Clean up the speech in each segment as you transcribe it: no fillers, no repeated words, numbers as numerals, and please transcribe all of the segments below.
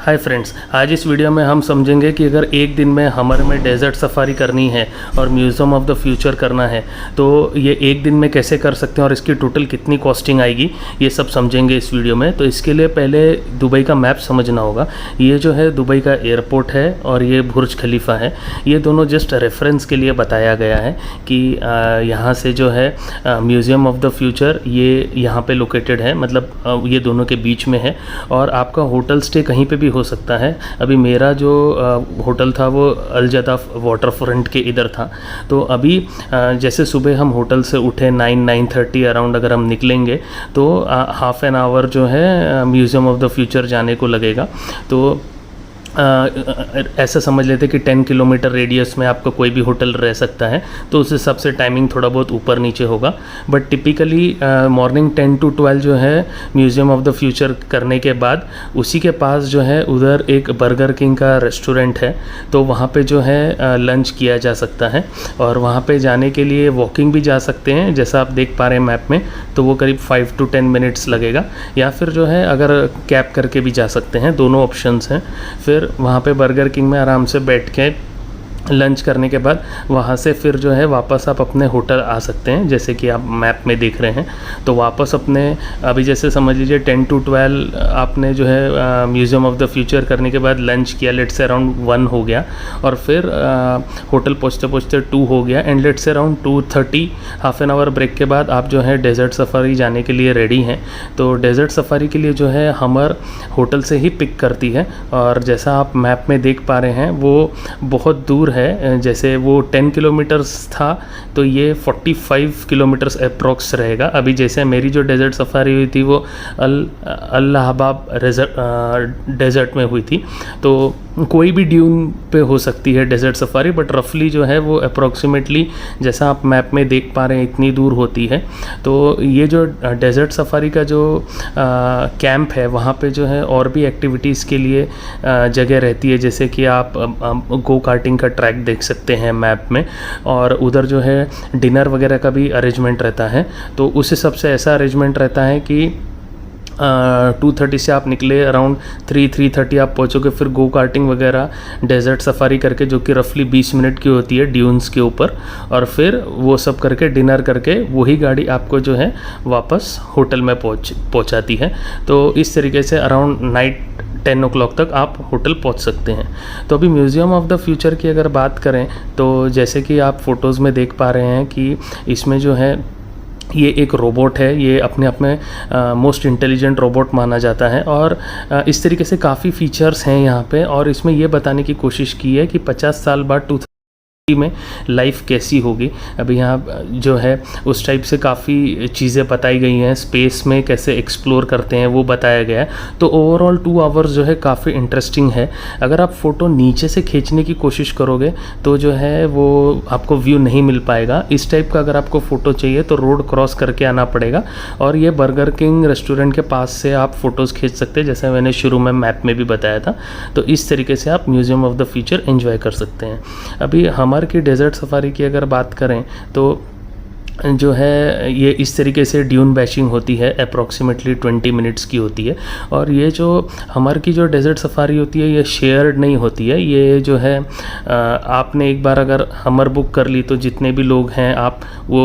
Hi friends, आज इस video में हम समझेंगे कि अगर एक दिन में हमर में डेजर्ट सफारी करनी है और म्यूज़ियम ऑफ द फ्यूचर करना है तो ये एक दिन में कैसे कर सकते हैं और इसकी टोटल कितनी कॉस्टिंग आएगी, ये सब समझेंगे इस वीडियो में। तो इसके लिए पहले दुबई का मैप समझना होगा। ये जो है दुबई का एयरपोर्ट है और ये बुर्ज खलीफा है। ये दोनों जस्ट रेफरेंस के लिए बताया गया है कि यहाँ से जो है म्यूज़ियम ऑफ द फ्यूचर ये यहाँ पे लोकेटेड है, मतलब ये दोनों के बीच में है। और आपका होटल स्टे कहीं पे भी हो सकता है। अभी मेरा जो होटल था वो अलजदा वाटर फ्रंट के इधर था। तो अभी जैसे सुबह हम होटल से उठे 9-9:30 अराउंड अगर हम निकलेंगे तो हाफ एन आवर जो है म्यूज़ियम ऑफ द फ्यूचर जाने को लगेगा। तो ऐसा समझ लेते कि 10 किलोमीटर रेडियस में आपका कोई भी होटल रह सकता है, तो उस हिसाब से टाइमिंग थोड़ा बहुत ऊपर नीचे होगा। बट टिपिकली मॉर्निंग 10 to 12 जो है म्यूज़ियम ऑफ द फ्यूचर करने के बाद उसी के पास जो है उधर एक बर्गर किंग का रेस्टोरेंट है, तो वहाँ पे जो है लंच किया जा सकता है। और वहाँ पे जाने के लिए वॉकिंग भी जा सकते हैं, जैसा आप देख पा रहे हैं मैप में, तो वो करीब 5 to 10 मिनट्स लगेगा। या फिर जो है अगर कैब करके भी जा सकते हैं, दोनों ऑप्शंस हैं। फिर वहाँ पे बर्गर किंग में आराम से बैठ के लंच करने के बाद वहाँ से फिर जो है वापस आप अपने होटल आ सकते हैं, जैसे कि आप मैप में देख रहे हैं। तो वापस अपने अभी जैसे समझ लीजिए 10 to 12 आपने जो है म्यूज़ियम ऑफ द फ्यूचर करने के बाद लंच किया, लेट से अराउंड 1 हो गया, और फिर होटल पहुँचते पहुँचते 2 हो गया, and let say around 2:30 half an hour break के बाद आप जो है डेजर्ट सफारी जाने के लिए रेडी हैं। तो डेजर्ट सफारी के लिए जो है हमर होटल से ही पिक करती है, और जैसा आप मैप में देख पा रहे हैं वो बहुत दूर है। जैसे वो 10 किलोमीटर्स था तो ये 45 किलोमीटर्स अप्रॉक्स रहेगा। अभी जैसे मेरी जो डेजर्ट सफारी हुई थी वो अल्लाहबाब डेजर्ट में हुई थी, तो कोई भी ड्यून पे हो सकती है डेजर्ट सफारी, बट रफली जो है वो अप्रॉक्सीमेटली जैसा आप मैप में देख पा रहे हैं इतनी दूर होती है। तो ये जो डेजर्ट सफारी का जो कैंप है वहाँ पे जो है और भी एक्टिविटीज़ के लिए जगह रहती है, जैसे कि आप गो कार्टिंग का ट्रैक देख सकते हैं मैप में, और उधर जो है डिनर वगैरह का भी अरेंजमेंट रहता है। तो उस हिसाब से ऐसा अरेंजमेंट रहता है कि 2:30 से आप निकले, अराउंड 3-3:30 आप पहुँचोगे। फिर गो कार्टिंग वगैरह डेजर्ट सफारी करके, जो कि रफली 20 मिनट की होती है ड्यून्स के ऊपर, और फिर वो सब करके डिनर करके वही गाड़ी आपको जो है वापस होटल में पहुँचाती है। तो इस तरीके से अराउंड नाइट 10 o'clock तक आप होटल पहुंच सकते हैं। तो अभी म्यूज़ियम ऑफ द फ्यूचर की अगर बात करें तो जैसे कि आप फ़ोटोज़ में देख पा रहे हैं कि इसमें जो है ये एक रोबोट है। ये अपने आप में मोस्ट इंटेलिजेंट रोबोट माना जाता है, और इस तरीके से काफ़ी फीचर्स हैं यहाँ पे। और इसमें ये बताने की कोशिश की है कि 50 साल बाद में लाइफ कैसी होगी। अभी यहाँ जो है उस टाइप से काफ़ी चीज़ें बताई गई हैं, स्पेस में कैसे एक्सप्लोर करते हैं वो बताया गया है। तो ओवरऑल 2 आवर्स जो है काफ़ी इंटरेस्टिंग है। अगर आप फ़ोटो नीचे से खींचने की कोशिश करोगे तो जो है वो आपको व्यू नहीं मिल पाएगा। इस टाइप का अगर आपको फ़ोटो चाहिए तो रोड क्रॉस करके आना पड़ेगा, और ये बर्गर किंग रेस्टोरेंट के पास से आप फ़ोटोज़ खींच सकते हैं, जैसे मैंने शुरू में मैप में भी बताया था। तो इस तरीके से आप museum of the future enjoy कर सकते हैं। अभी हमारे की डेजर्ट सफारी की अगर बात करें तो जो है ये इस तरीके से ड्यून बैशिंग होती है, अप्रॉक्सीमेटली 20 मिनट्स की होती है। और ये जो हमारे की जो डेजर्ट सफारी होती है ये शेयर्ड नहीं होती है। ये जो है आपने एक बार अगर हमर बुक कर ली तो जितने भी लोग हैं आप वो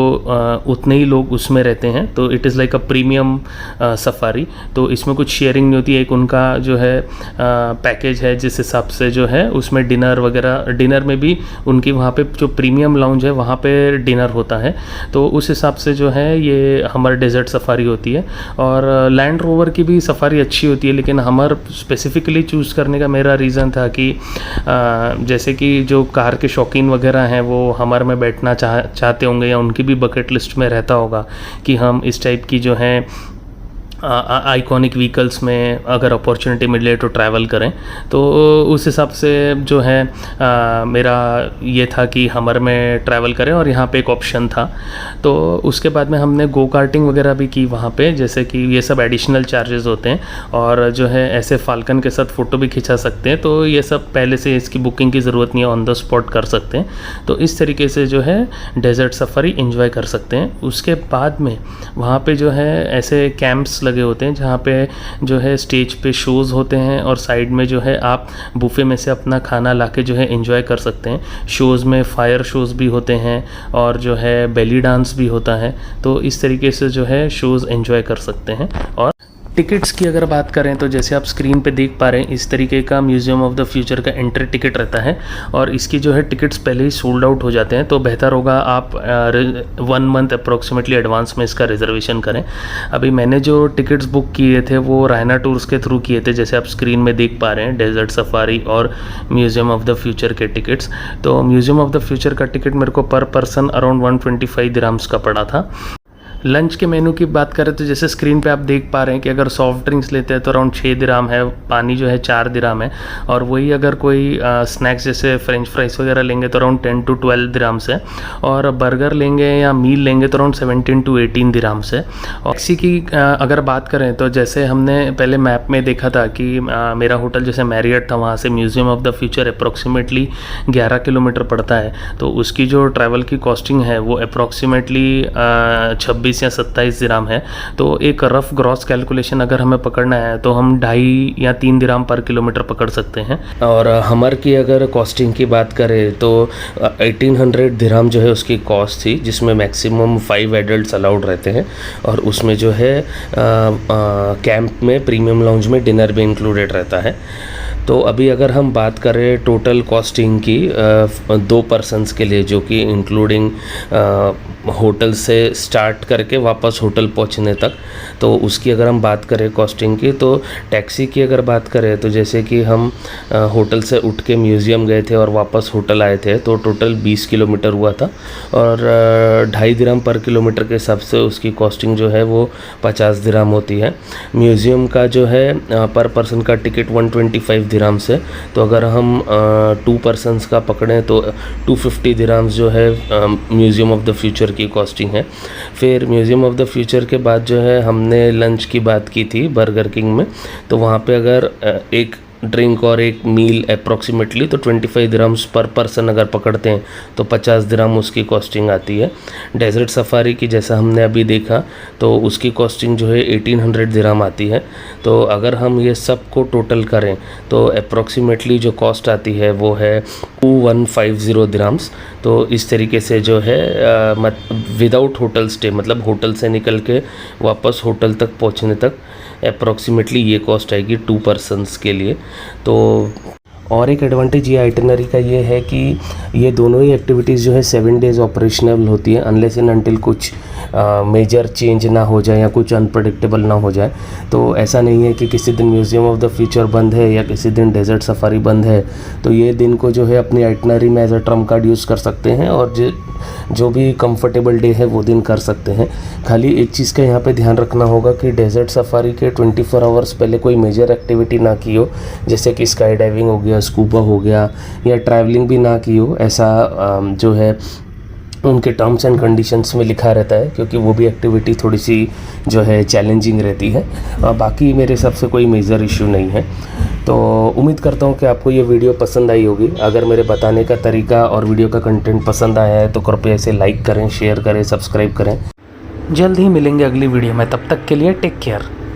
उतने ही लोग उसमें रहते हैं। तो it is like a premium safari. तो इसमें कुछ शेयरिंग नहीं होती है। एक उनका जो है पैकेज है, जिस हिसाब से जो है उसमें डिनर वगैरह, डिनर में भी उनकी वहाँ पे जो प्रीमियम लाउंज है वहाँ पे डिनर होता है। तो उस हिसाब से जो है ये हमारे डेजर्ट सफारी होती है। और लैंड रोवर की भी सफारी अच्छी होती है, लेकिन हमार स्पेसिफिकली चूज़ करने का मेरा रीज़न था कि जैसे कि जो कार के शौकीन वगैरह हैं वो हमारे में बैठना चाहते होंगे, या उनकी भी बकेट लिस्ट में रहता होगा कि हम इस टाइप की जो है आइकॉनिक व्हीकल्स में अगर अपॉर्चुनिटी मिले तो ट्रैवल करें। तो उस हिसाब से जो है मेरा ये था कि हमर में ट्रैवल करें, और यहाँ पे एक ऑप्शन था। तो उसके बाद में हमने गो कार्टिंग वगैरह भी की वहाँ पे, जैसे कि ये सब एडिशनल चार्जेस होते हैं, और जो है ऐसे फाल्कन के साथ फ़ोटो भी खिंचा सकते हैं। तो ये सब पहले से इसकी बुकिंग की ज़रूरत नहीं है, ऑन द स्पॉट कर सकते हैं। तो इस तरीके से जो है डेजर्ट सफारी एंजॉय कर सकते हैं। उसके बाद में वहाँ पे जो है ऐसे कैंप्स लगे होते हैं जहाँ पे जो है स्टेज पे शोज़ होते हैं और साइड में जो है आप बुफे में से अपना खाना लाके जो है एंजॉय कर सकते हैं। शोज़ में फायर शोज़ भी होते हैं और जो है बेली डांस भी होता है, तो इस तरीके से जो है शोज़ एंजॉय कर सकते हैं। और टिकट्स की अगर बात करें तो जैसे आप स्क्रीन पे देख पा रहे हैं, इस तरीके का म्यूज़ियम ऑफ द फ्यूचर का एंट्री टिकट रहता है और इसकी जो है टिकट्स पहले ही सोल्ड आउट हो जाते हैं, तो बेहतर होगा आप 1 मंथ अप्रॉक्सीमेटली एडवांस में इसका रिजर्वेशन करें। अभी मैंने जो टिकट्स बुक किए थे वो रायना टूर्स के थ्रू किए थे, जैसे आप स्क्रीन में देख पा रहे हैं, डेजर्ट सफारी और म्यूज़ियम ऑफ द फ्यूचर के टिकट्स। तो म्यूज़ियम ऑफ द फ्यूचर का टिकट मेरे को पर पर्सन अराउंड 125 दिरहम्स का पड़ा था। लंच के मेनू की बात करें तो जैसे स्क्रीन पे आप देख पा रहे हैं कि अगर सॉफ्ट ड्रिंक्स लेते हैं तो अराउंड 6 दिरहम है, पानी जो है 4 दिरहम है, और वही अगर कोई स्नैक्स जैसे फ्रेंच फ्राइज वगैरह लेंगे तो अराउंड 10 to 12 दिरहम्स है, और बर्गर लेंगे या मील लेंगे तो अराउंड 17 to 18 दिरहम्स है। और टैक्सी की अगर बात करें तो जैसे हमने पहले मैप में देखा था कि मेरा होटल जैसे मैरियट था, वहाँ से museum of the future approximately 11 kilometre पड़ता है, तो उसकी जो ट्रैवल की कॉस्टिंग है वो अप्रॉक्सीमेटली 26 या 27 दिरहम है। तो एक रफ ग्रॉस कैलकुलेशन अगर हमें पकड़ना है तो हम 2.5 या 3 दिरहम पर किलोमीटर पकड़ सकते हैं। और हमर की अगर कॉस्टिंग की बात करें तो 1800 दिरहम जो है उसकी कॉस्ट थी, जिसमें मैक्सिमम 5 एडल्ट्स अलाउड रहते हैं, और उसमें जो है कैंप में प्रीमियम लाउंज में डिनर भी इंक्लूडेड रहता है। तो अभी अगर हम बात करें टोटल कॉस्टिंग की 2 पर्सन्स के लिए, जो कि इंक्लूडिंग होटल से स्टार्ट करके वापस होटल पहुंचने तक, तो उसकी अगर हम बात करें कॉस्टिंग की, तो टैक्सी की अगर बात करें तो जैसे कि हम होटल से उठ के म्यूज़ियम गए थे और वापस होटल आए थे, तो टोटल 20 किलोमीटर हुआ था, और 2.5 दिरहम पर किलोमीटर के हिसाब से उसकी कॉस्टिंग जो है वो 50 दिरहम होती है। म्यूज़ियम का जो है पर पर्सन का टिकट 125 दिरहम से, तो अगर हम 2 पर्सन्स का पकड़ें तो 250 दिरहम्स जो है म्यूज़ियम ऑफ द फ्यूचर की कॉस्टिंग है। फिर म्यूज़ियम ऑफ द फ्यूचर के बाद जो है हमने लंच की बात की थी बर्गर किंग में, तो वहाँ पे अगर एक ड्रिंक और एक मील अप्रॉक्सीमेटली तो 25 दिरहम्स पर पर्सन अगर पकड़ते हैं तो 50 दिरहम उसकी कॉस्टिंग आती है। डेजर्ट सफारी की जैसा हमने अभी देखा तो उसकी कॉस्टिंग जो है 1800 दिरहम आती है। तो अगर हम ये सब को टोटल करें तो अप्रॉक्सीमेटली जो कॉस्ट आती है वो है 2150 दिरहम्स। तो इस तरीके से जो है विदाउट होटल स्टे, मतलब होटल से निकल के वापस होटल तक पहुँचने तक अप्रॉक्सीमेटली ये कॉस्ट आएगी 2 पर्सन्स के लिए। तो और एक एडवांटेज ये आइटिनरी का ये है कि ये दोनों ही एक्टिविटीज़ जो है 7 डेज़ ऑपरेशनल होती है, अनलेस एंड अनटिल कुछ मेजर चेंज ना हो जाए या कुछ अनप्रडिक्टेबल ना हो जाए। तो ऐसा नहीं है कि किसी दिन म्यूज़ियम ऑफ द फ्यूचर बंद है या किसी दिन डेजर्ट सफारी बंद है, तो ये दिन को जो है अपनी आइटिनरी में as a trump card use कर सकते हैं और जो भी कंफर्टेबल डे है वो दिन कर सकते हैं। खाली एक चीज़ का यहाँ पे ध्यान रखना होगा कि डेजर्ट सफारी के 24 आवर्स पहले कोई मेजर एक्टिविटी ना की हो, जैसे कि स्काई डाइविंग हो गया, स्कूबा हो गया, या ट्रैवलिंग भी ना की हो, ऐसा जो है उनके टर्म्स एंड कंडीशंस में लिखा रहता है, क्योंकि वो भी एक्टिविटी थोड़ी सी जो है चैलेंजिंग रहती है। बाकी मेरे हिसाब से कोई मेजर इशू नहीं है। तो उम्मीद करता हूँ कि आपको ये वीडियो पसंद आई होगी। अगर मेरे बताने का तरीका और वीडियो का कंटेंट पसंद आया है तो कृपया इसे लाइक करें, शेयर करें, सब्सक्राइब करें। जल्द ही मिलेंगे अगली वीडियो में, तब तक के लिए टेक केयर।